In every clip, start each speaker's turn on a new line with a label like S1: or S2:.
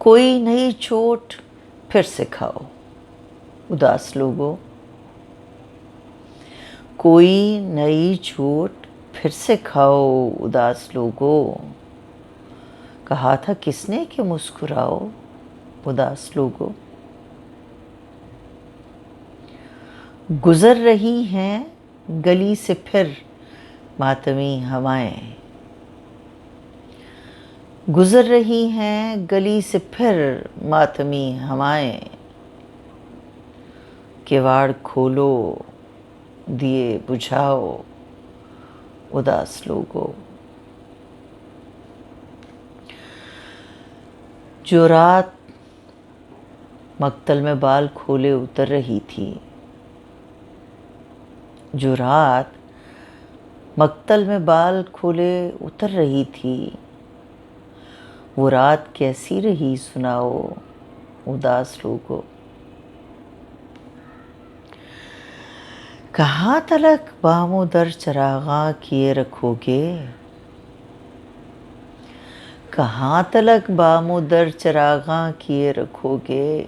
S1: کوئی نئی چوٹ پھر سے کھاؤ اداس لوگوں، کوئی نئی چوٹ پھر سے کھاؤ اداس لوگوں، کہا تھا کس نے کہ مسکراؤ اداس لوگوں۔ گزر رہی ہیں گلی سے پھر ماتمی ہوائیں، گزر رہی ہیں گلی سے پھر ماتمی ہوائیں، کیواڑ کھولو دیے بجھاؤ اداس لوگوں۔ جو رات مقتل میں بال کھولے اتر رہی تھی، جو رات مقتل میں بال کھولے اتر رہی تھی، وہ رات کیسی رہی سناؤ اداس لوگوں۔ کہاں تلک بام و در چراغاں کیے رکھو گے، کہاں تلک بام و در چراغاں کیے رکھو گے،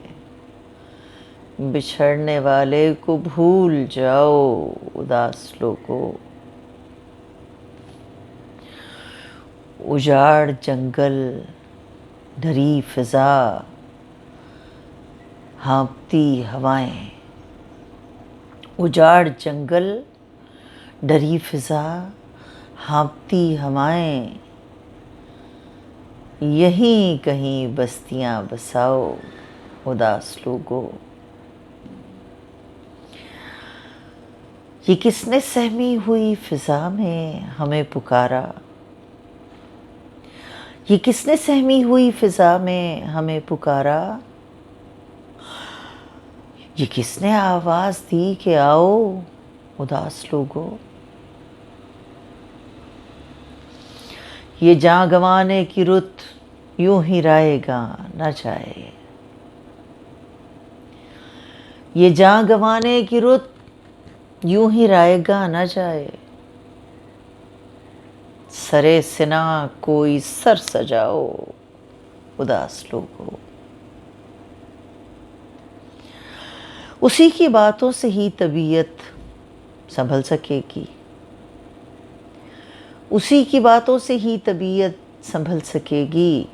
S1: بچھڑنے والے کو بھول جاؤ اداس لوگوں۔ اجاڑ جنگل ڈری فضا ہانپتی ہوائیں، اجاڑ جنگل ڈری فضا ہانپتی ہوائیں، یہیں کہیں بستیاں بساؤ اداس لوگوں۔ یہ کس نے سہمی ہوئی فضا میں ہمیں پکارا، یہ کس نے سہمی ہوئی فضا میں ہمیں پکارا، یہ کس نے آواز دی کہ آؤ اداس لوگوں۔ یہ جاں گنوانے کی رت یوں ہی رائے گاں نہ جائے، یہ جاں گنوانے کی رت یوں ہی رائے گاں نہ جائے، سرے سناں کوئی سر سجاؤ اداس لوگوں۔ اسی کی باتوں سے ہی طبیعت سنبھل سکے گی، اسی کی باتوں سے ہی طبیعت سنبھل سکے گی،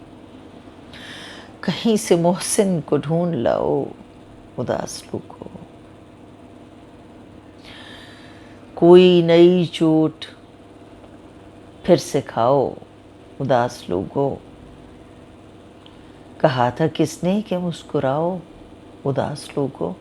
S1: کہیں سے محسن کو ڈھونڈ لاؤ اداس لوگوں۔ کوئی نئی چوٹ پھر سے کھاؤ اداس لوگوں، کہا تھا کس نے کہ مسکراؤ اداس لوگوں۔